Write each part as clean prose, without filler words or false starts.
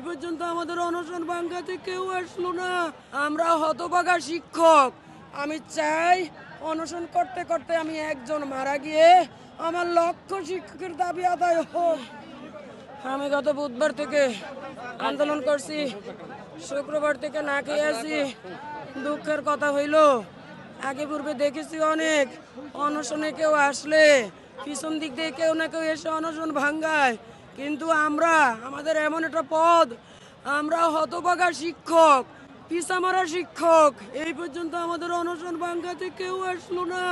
পর্যন্ত আমাদের অনশন ভাঙাতে কেউ আসলো না। আমরা হতভাগা শিক্ষক। আমি চাই অনশন করতে করতে আমি একজন মারা গিয়ে আমার লক্ষ শিক্ষকের দাবি আদায় হোক। আমি গত বুধবার থেকে আন্দোলন করছি, শুক্রবার থেকে না খেয়ে আছি। দুঃখের কথা হইল, আগে পূর্বে দেখেছি অনেক অনশনে কেউ আসলে পিছন দিক দিয়ে কেউ না কেউ এসে অনশন ভাঙ্গায়, কিন্তু আমাদের এমন একটা পদ, আমরা হতভাগা শিক্ষক, পিছামারা শিক্ষক। এই পর্যন্ত আমাদের অনশন ভাঙ্গাতে কেউ আসলো না।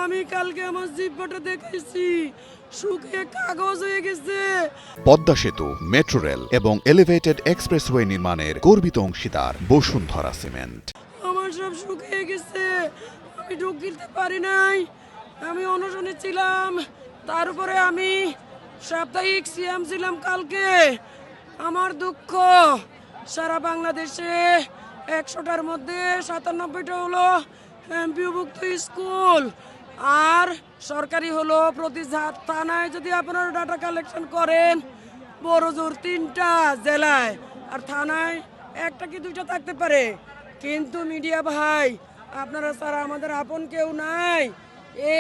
আমি কালকে আমার জিহ্বাটা দেখেছি, শুকিয়ে কাগজ হয়ে গেছে। পদ্মা সেতু, মেট্রো রেল এবং এলিভেটেড এক্সপ্রেসওয়ে নির্মাণের গর্বিত অংশীদার বসুন্ধরা সিমেন্ট। আমার সব শুকিয়ে গেছে, আমি ঢুক গিলতে পারি নাই। আমি অনশনে ছিলাম, তারপরে আমি সাপ্তাহিক সিএম ছিলাম কালকে। আমার দুঃখ, সারা বাংলাদেশে 100টার মধ্যে 97টা হলো এমপিওভুক্ত স্কুল, আর সরকারি হলো প্রতি থানায় যদি আপনারা ডাটা কালেকশন করেন, বড় জোর 3টা জেলায়, আর থানায় 1টা কি 2টা থাকতে পারে। কিন্তু মিডিয়া ভাই, আপনারা ছাড়া আমাদের আপন কেউ নাই।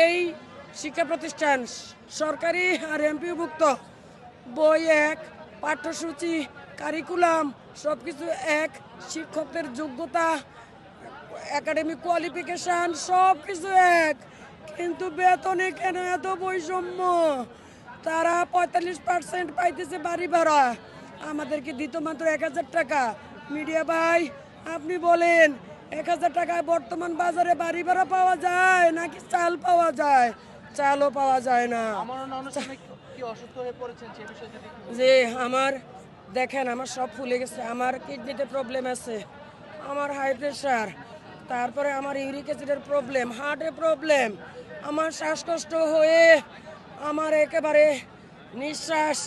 এই শিক্ষা প্রতিষ্ঠান সরকারি আর এমপিওভুক্ত, বই এক, পাঠ্যসূচি, কারিকুলাম সব কিছু এক, শিক্ষকদের যোগ্যতা, একাডেমিক কোয়ালিফিকেশন সব কিছু এক, কিন্তু বেতনে কেন এত বৈষম্য? তারা 45% পাইতেছে বাড়ি ভাড়া, আমাদেরকে দিত মাত্র 1000 টাকা। মিডিয়া ভাই, আপনি বলেন 1000 টাকায় বর্তমান বাজারে বাড়ি ভাড়া পাওয়া যায় নাকি চাল পাওয়া যায়? চালও পাওয়া যায় না। যে আমার দেখেন, আমার সব ফুলে গেছে, আমার কিডনিতে প্রবলেম আছে, আমার হাই প্রেশার, তারপরে আমার ইউরিক অ্যাসিডের প্রবলেম, হার্টের প্রবলেম, আমার শ্বাসকষ্ট হয়ে আমার একেবারে নিঃশ্বাস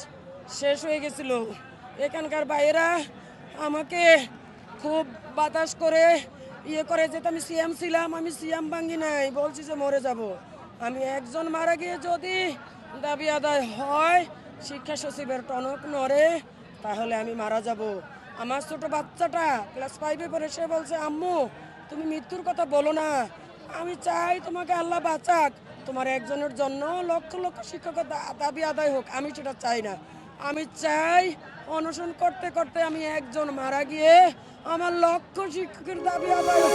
শেষ হয়ে গেছিল। এখানকার বাইরা আমাকে খুব বাতাস করে করে যেতে, আমি সিএম ছিলাম, আমি সিএম ভাঙ্গি নাই, বলছি যে মরে যাব। আমি একজন মারা গিয়ে যদি দাবি আদায় হয়, শিক্ষা সচিবের টনক নড়ে, তাহলে আমি মারা যাব। আমার ছোট বাচ্চাটা ক্লাস 5-এ পড়ে, সে বলছে আম্মু তুমি মৃত্যুর কথা বলো না। আমি চাই তোমাকে আল্লাহ বাঁচাক, তোমার একজনের জন্য লক্ষ লক্ষ শিক্ষকের দাবি আদায় হোক। আমি সেটা চাই না। আমি চাই অনশন করতে করতে আমি একজন মারা গিয়ে আমার লক্ষ শিক্ষকের দাবি আদায় হোক।